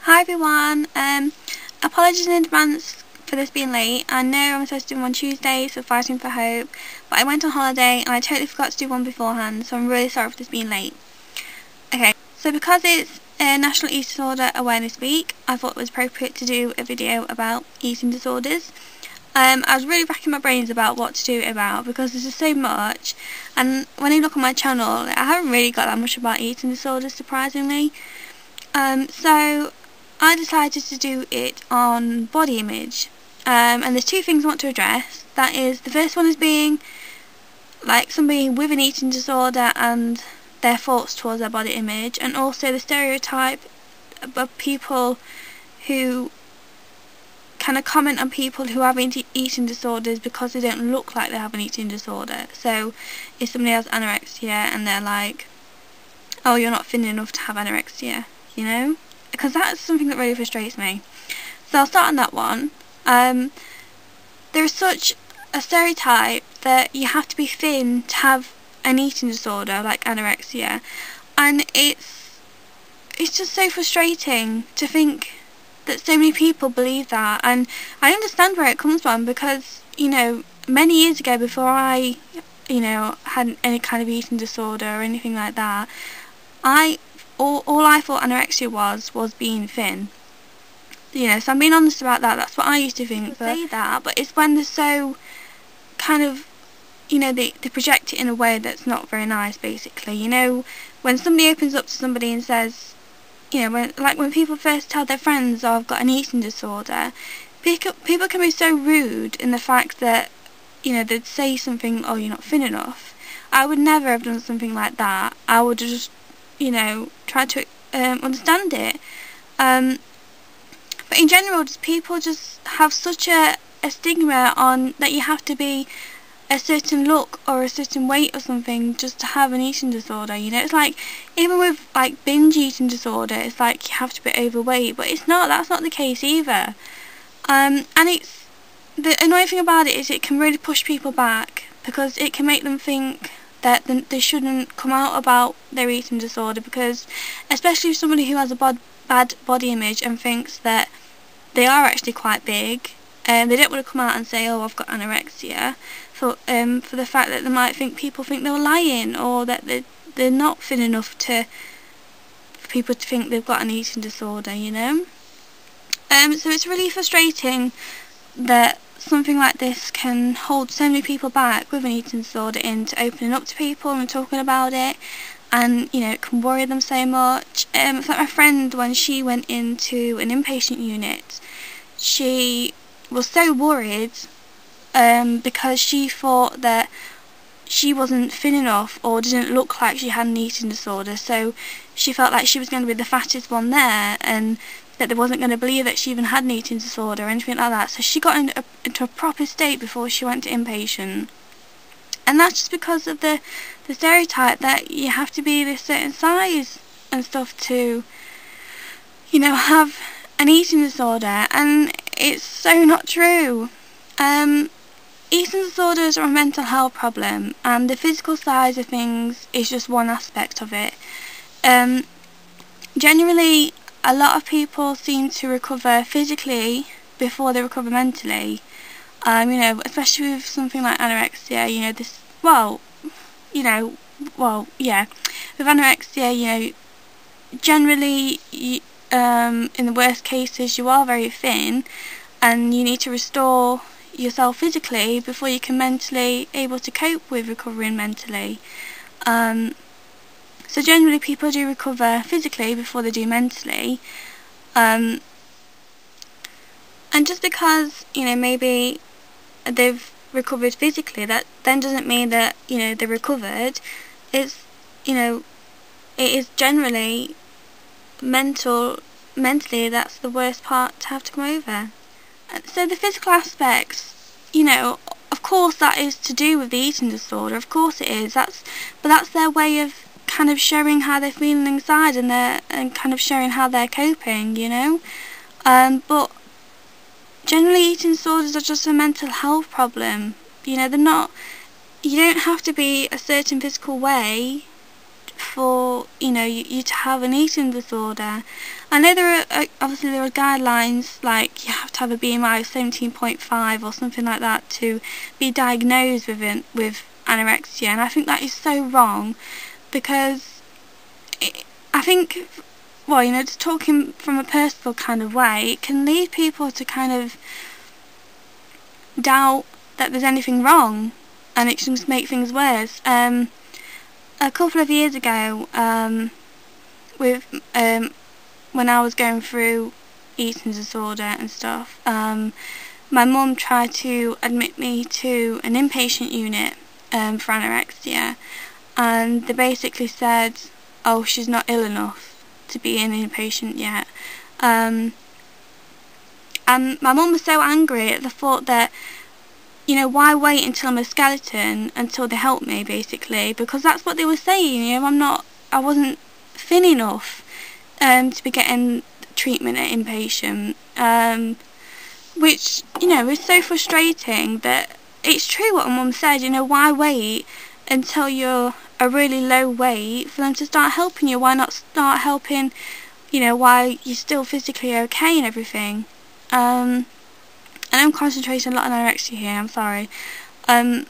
Hi everyone, apologies in advance for this being late. I know I'm supposed to do one on Tuesdays for Fighting for Hope, but I went on holiday and I totally forgot to do one beforehand, so I'm really sorry for this being late. Okay, so because it's National Eating Disorder Awareness Week, I thought it was appropriate to do a video about eating disorders. I was really racking my brains about what to do it about because there's just so much, and when you look on my channel, I haven't really got that much about eating disorders, surprisingly. So I decided to do it on body image, and there's two things I want to address. That is, the first one is being like somebody with an eating disorder and their thoughts towards their body image, and also the stereotype of people who kind of comment on people who have eating disorders because they don't look like they have an eating disorder. So if somebody has anorexia and they're like, oh, you're not thin enough to have anorexia, you know? Because that's something that really frustrates me. So I'll start on that one. There is such a stereotype that you have to be thin to have an eating disorder like anorexia, and it's just so frustrating to think that so many people believe that. And I understand where it comes from, because, you know, many years ago, before I, had any kind of eating disorder or anything like that, all I thought anorexia was being thin. You know, so I'm being honest about that. That's what I used to think. But it's when they're so kind of, they project it in a way that's not very nice, basically. You know, when somebody opens up to somebody and says, when people first tell their friends, oh, I've got an eating disorder, people can be so rude in the fact that, they'd say something, oh, you're not thin enough. I would never have done something like that. I would have just, try to understand it. But in general, people just have such a stigma on that you have to be a certain look or a certain weight or something just to have an eating disorder. It's like, even with like binge eating disorder, it's like you have to be overweight, but it's not. That's not the case either. And it's the annoying thing about it is it can really push people back, because it can make them think that they shouldn't come out about their eating disorder, because especially somebody who has a bad body image and thinks that they are actually quite big, they don't want to come out and say, oh, I've got anorexia, for the fact that they might think people think they're lying, or that they're not thin enough for people to think they've got an eating disorder, So it's really frustrating that something like this can hold so many people back with an eating disorder into opening up to people and talking about it, and it can worry them so much. It's like my friend, when she went into an inpatient unit, she was so worried because she thought that she wasn't thin enough or didn't look like she had an eating disorder, so she felt like she was going to be the fattest one there, and that they wasn't going to believe that she even had an eating disorder or anything like that. So she got into a proper state before she went to inpatient. And that's just because of the stereotype that you have to be this certain size and stuff to, have an eating disorder. And it's so not true. Eating disorders are a mental health problem, and the physical side of things is just one aspect of it. Generally, a lot of people seem to recover physically before they recover mentally. Especially with something like anorexia, with anorexia, generally, in the worst cases, you are very thin, and you need to restore yourself physically before you can mentally able to cope with recovering mentally. So generally people do recover physically before they do mentally. And just because, maybe they've recovered physically, that then doesn't mean that, they're recovered. It's, it is generally mentally that's the worst part to have to come over. So the physical aspects, of course that is to do with the eating disorder, of course it is. But that's their way of kind of showing how they're feeling inside, and kind of showing how they're coping, but generally eating disorders are just a mental health problem. They're not, you don't have to be a certain physical way for, you know, you to have an eating disorder. I know there are obviously there are guidelines, like you have to have a BMI of 17.5 or something like that to be diagnosed with anorexia, and I think that is so wrong, because I think, well, you know, just talking from a personal kind of way, it can lead people to kind of doubt that there's anything wrong, and it can just make things worse. A couple of years ago, when I was going through eating disorder and stuff, my mum tried to admit me to an inpatient unit for anorexia, and they basically said, oh, she's not ill enough to be an inpatient yet. And my mum was so angry at the thought that, you know, why wait until I'm a skeleton until they help me, basically, because that's what they were saying. You know, I wasn't thin enough to be getting treatment at inpatient, which, you know, is so frustrating. That it's true what my mum said, you know, why wait until you're a really low weight for them to start helping you? Why not start helping, you know, while you're still physically okay and everything? And I'm concentrating a lot on anorexia here, I'm sorry. But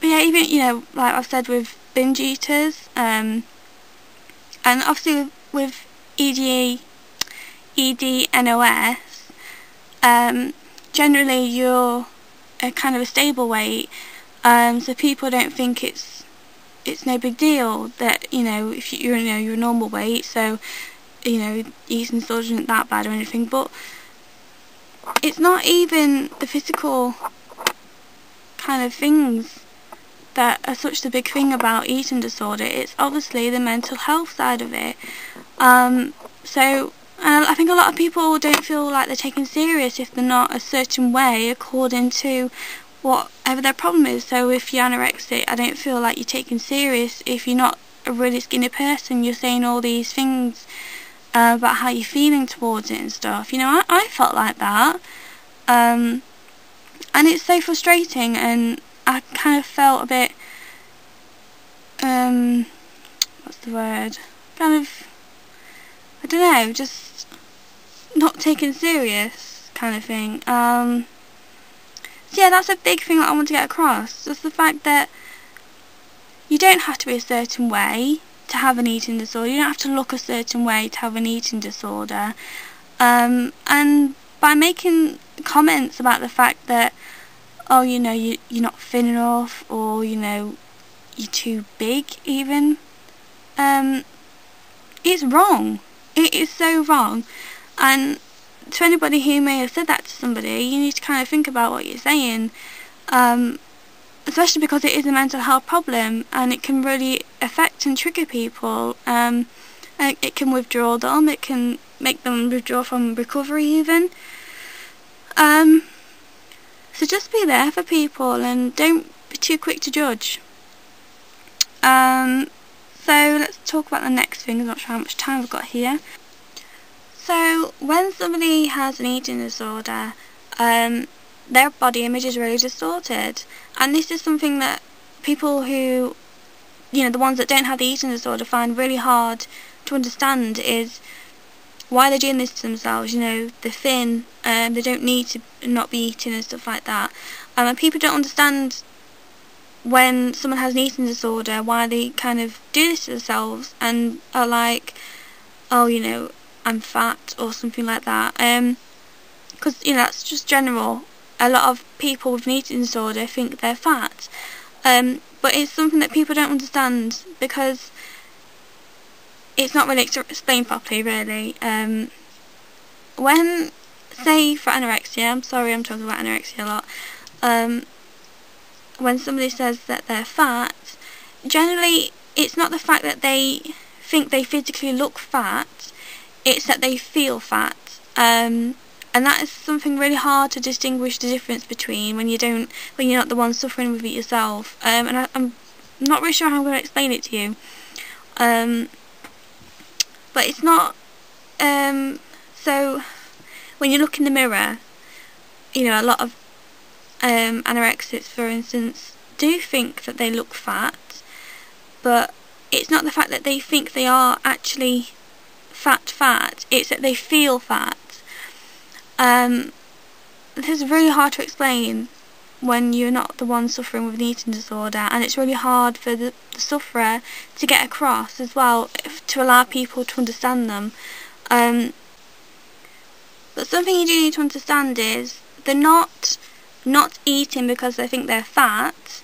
yeah, even, you know, like I've said with binge eaters, and obviously with EDNOS, generally you're a kind of a stable weight, so people don't think it's no big deal that, you know, if you're a normal weight, so, you know, eating disorder isn't that bad or anything. But it's not even the physical kind of things that are such the big thing about eating disorder. It's obviously the mental health side of it. So I think a lot of people don't feel like they're taken serious if they're not a certain way according to whatever their problem is. So if you're anorexic, I don't feel like you're taken serious if you're not a really skinny person. You're saying all these things about how you're feeling towards it and stuff. You know, I felt like that, and it's so frustrating, and I kind of felt a bit, what's the word, kind of, I don't know, just not taken serious kind of thing. So yeah, that's a big thing that I want to get across, just the fact that you don't have to be a certain way to have an eating disorder. You don't have to look a certain way to have an eating disorder. And by making comments about the fact that, oh, you know, you're not thin enough, or, you know, you're too big even, it's wrong. It is so wrong. And to anybody who may have said that to somebody, you need to kind of think about what you're saying, especially because it is a mental health problem, and it can really affect and trigger people. And it can withdraw them, it can make them withdraw from recovery even. So just be there for people and don't be too quick to judge. So let's talk about the next thing. I'm not sure how much time I've got here. So when somebody has an eating disorder, their body image is really distorted, and this is something that people who, you know, the ones that don't have the eating disorder find really hard to understand, is why they're doing this to themselves. You know, they're thin, they don't need to not be eating and stuff like that. And people don't understand when someone has an eating disorder why they kind of do this to themselves and are like, oh, you know, I'm fat or something like that. Because, you know, that's just general. A lot of people with an eating disorder think they're fat. But it's something that people don't understand because it's not really explained properly, really. When, say, for anorexia, I'm sorry I'm talking about anorexia a lot, when somebody says that they're fat, generally it's not the fact that they think they physically look fat, it's that they feel fat. And that is something really hard to distinguish the difference between when you're not the one suffering with it yourself. And I'm not really sure how I'm going to explain it to you. But it's not, so when you look in the mirror, you know, a lot of anorexics, for instance, do think that they look fat, but it's not the fact that they think they are actually fat, it's that they feel fat. This is really hard to explain when you're not the one suffering with an eating disorder, and it's really hard for the sufferer to get across as well, to allow people to understand them. But something you do need to understand is they're not eating because they think they're fat,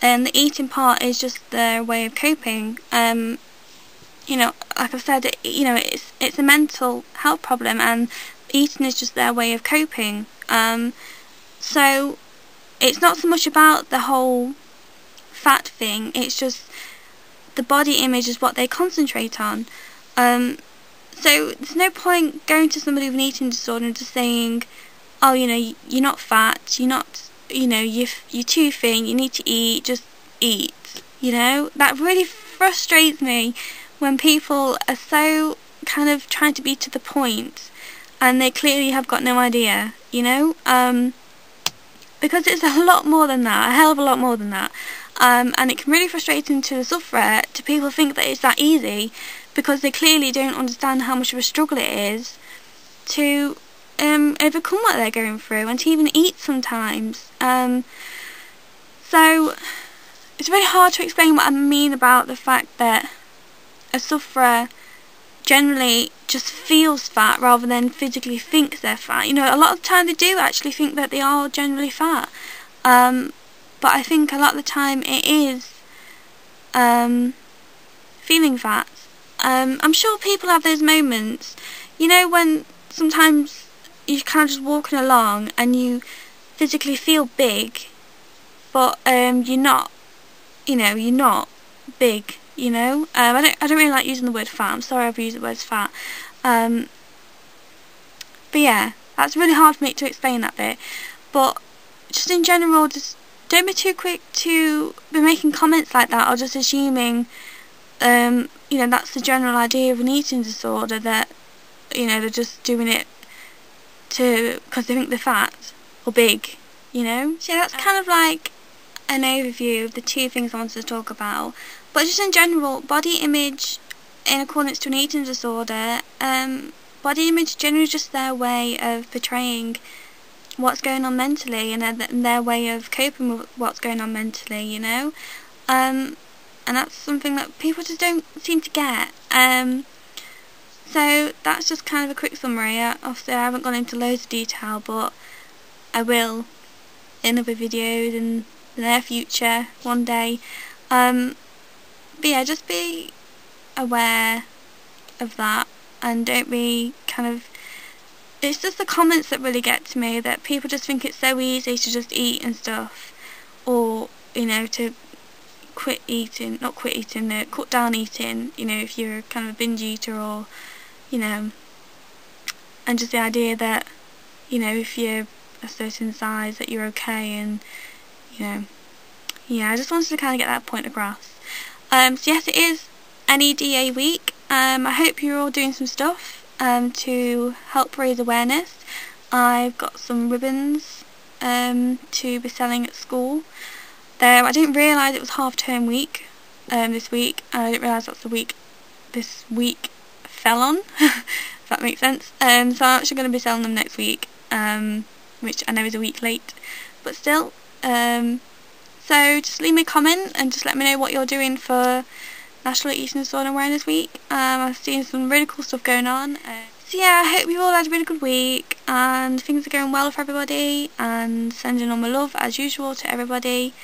and the eating part is just their way of coping. You know, like I've said, it's a mental health problem, and eating is just their way of coping. So it's not so much about the whole fat thing, it's just the body image is what they concentrate on. So there's no point going to somebody with an eating disorder and just saying, oh, you're not fat, you're too thin, you need to eat, just eat. That really frustrates me when people are so kind of trying to be to the point and they clearly have got no idea, because it's a lot more than that, a hell of a lot more than that. And it can really frustrate into the sufferer to people think that it's that easy, because they clearly don't understand how much of a struggle it is to overcome what they're going through and to even eat sometimes. So it's really hard to explain what I mean about the fact that a sufferer generally just feels fat rather than physically thinks they're fat. A lot of the time they do actually think that they are generally fat, but I think a lot of the time it is feeling fat. I'm sure people have those moments, when sometimes you're kind of just walking along and you physically feel big, but you're not, you're not big. I don't really like using the word fat. I'm sorry I've used the word fat. But yeah, that's really hard for me to explain that bit. But just in general, just don't be too quick to be making comments like that, or just assuming, that's the general idea of an eating disorder, that, they're just doing it because they think they're fat or big, So that's kind of like an overview of the two things I wanted to talk about. But just in general, body image in accordance to an eating disorder, body image is generally just their way of portraying what's going on mentally, and their way of coping with what's going on mentally, and that's something that people just don't seem to get. So that's just kind of a quick summary. Obviously I haven't gone into loads of detail, but I will in other videos in the near future, one day. But yeah, just be aware of that, and don't be it's just the comments that really get to me, that people just think it's so easy to just eat and stuff, or to cut down eating, if you're kind of a binge eater, or and just the idea that if you're a certain size that you're okay, and yeah, I just wanted to kind of get that point across. So yes, it is NEDA week. I hope you're all doing some stuff to help raise awareness. I've got some ribbons to be selling at school. I didn't realise it was half-term week this week. I didn't realise that's the week this week fell on, if that makes sense. So I'm actually going to be selling them next week, which I know is a week late, but still. So just leave me a comment and just let me know what you're doing for National Eating Disorder Awareness Week. I've seen some really cool stuff going on. So yeah, I hope you've all had a really good week and things are going well for everybody, and sending all my love as usual to everybody.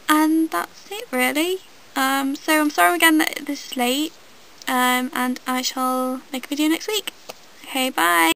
And that's it really. So I'm sorry again that this is late, and I shall make a video next week. Okay, bye.